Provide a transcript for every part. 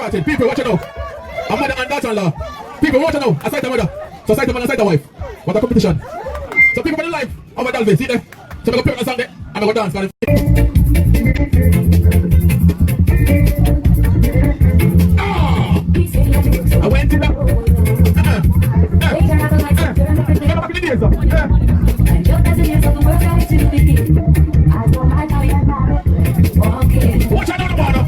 started. People, watch it now. A mother and daughter-in-law. People, watch it now. A sight of mother. So sight of man and sight of wife. What a competition. So people in life, over Dalvin, see there? So I'm going to play on the song there, and I'm going to dance. I went in the... Remember back in the days, though? Watch out on the water.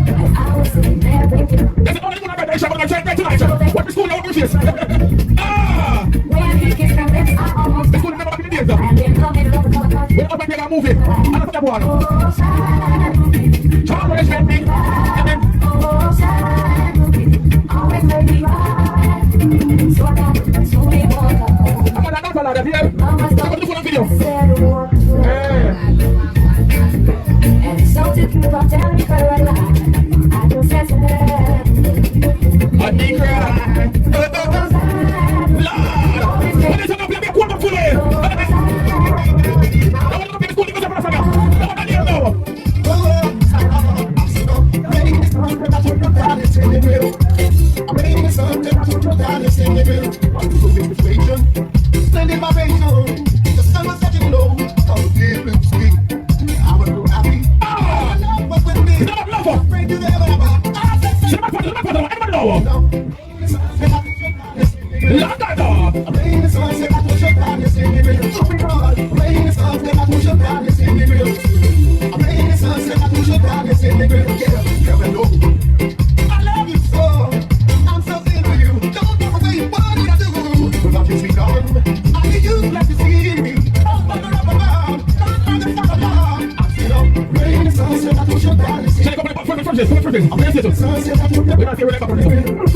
There's an only one I bet I'm going to try tonight. What the school now, what the face? The school remember back in the days, though? When I make a movie, and I put the water. Charles Brothers met me, and then... I'm going to dance a lot of here. I'm going to do full video. And so to keep on telling me for a lie, I just said I need cry. Lord, when it's going to be a quarter full of it. I want to be a school because I'm a singer. No one here now. I'm making something to put down the same level. I'm looking for persuasion. Sending my face on. The sun was setting low. Oh, dear, let's see. I was so happy. I love what's with me. I'm afraid you never have a... I'm playing the song, say I push up down, you sing it real. I'm playing the song, say I push up down, you sing it real. I'm playing the song, say I push up down, you sing it real. Get up, girl, and go. I love you so. I'm so into you. Don't give away what I do. Without you, sweet darling, I need you like to see me. Oh, but I'm around. Don't turn the fuck around. I'm still up. Playing the song, say I push up down, you sing it real. I'm playing the song, say I push up down, you sing it real.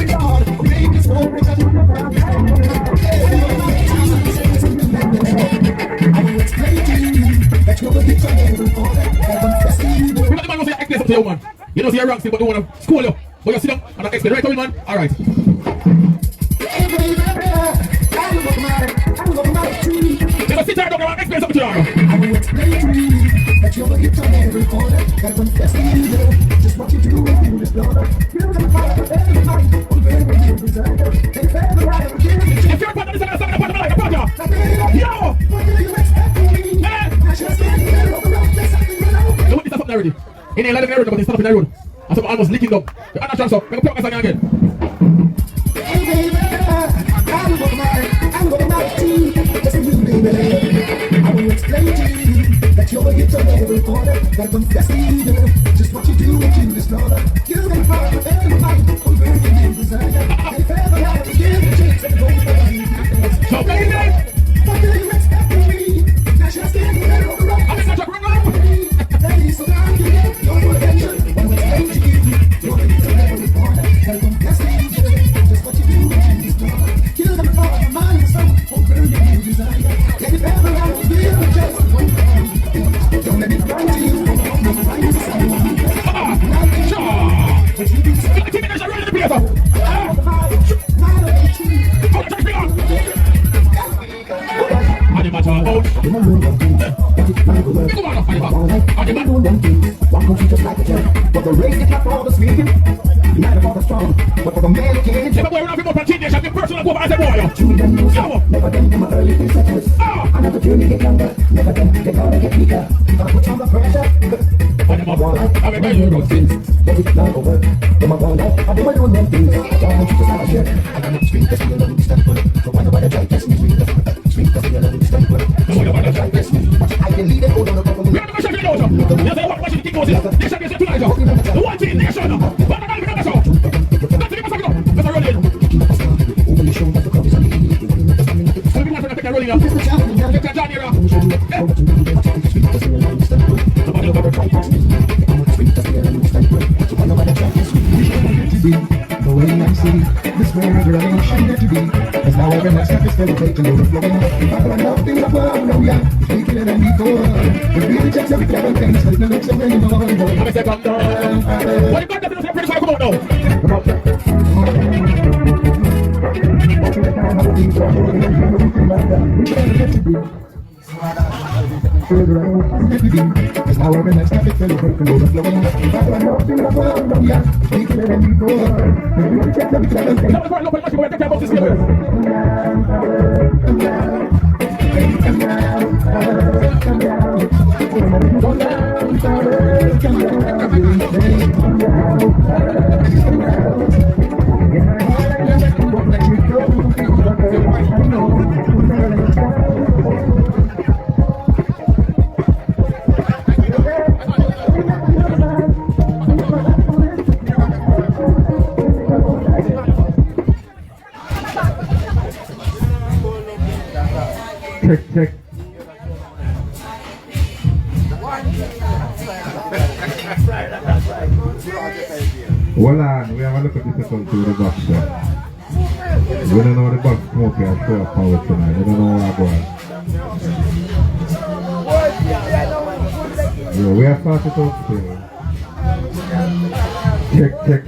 You know, see, you're wrong, but don't want to school you. But you sit down and I explain right away, man. All right. You know, sit down and explain something to you. I will explain to you that you're a hit on every corner. Gotta confess to you, just what you do when you just know that. You're the fire of every night. I'm very much your desire. They fair the right of you. If you're a part of this, I'm going to part of my life. I'm part of you. Yo! What do you expect from me? I just can't get over the road. There's something wrong. You want this up already? In a lot of the road, but it's not up in the road. And so almost leaking up. The other chance up. Make a plug again. I'm gonna marry you. Just a new baby. I will explain to you that you're a hit on every corner. Gotta confess to you, just what you do when you just know that. You're gonna find everybody who's very good desire. They fair the life to give the chance and go for you. So baby, what do you expect from me? That's just getting better on the road. I'm such a great love. Ladies, so now you get your attention. I will explain to you, you're a hit on every corner. Gotta confess to you, just what you do when you just know that. You're gonna find your mind and soul over your desire. They fair the life to give the chance and go for you. Don't let me find you. Don't let me find you. But the race is not for the speaking, neither for the strong, but for the man who can't. Never wear nothing but teenage and be personal over as a boy. Never been in my early days seconds. Another journey get younger, never been, they're gonna get weaker. Gonna put on the pressure. I'm a one, I'm a man things. Get it now over. I'm a one, I'm a doing them things. I don't want you to start a share. I got no street, that's me alone, stand for it. So why nobody try test me? Street, that's me alone, stand for it. So why nobody try test me? I can lead it, hold on a couple minutes. We're going to show you the watch the king goes in. Nation gets tonight. The one team, nation. But I'm not going to show. That's the game of Let's roll in. Over your shoulder, the club is on the so we want to take a rolling up. Get that down here. Nobody will ever try test me. Street, that's me alone, stand for it. So why nobody try test me? The way I see this world, you're a nation that to be. Cause now every next step is celebrating, overflowing. If I don't know things that well, no, yeah. We kill it and we go. We really checks every clever thing. There's no looks of anymore. What you got that to pretty far, come on now. Come on. Cause now I'm in that traffic, tell you break and roll up, blowing up. But I know things are wrong, yeah. We can let them go. Check. Hold on, we have a look at this account through the box there. We don't know the box smoke here, show up power tonight. We don't know where I'm going. Yeah, we have started out still. Check. Check.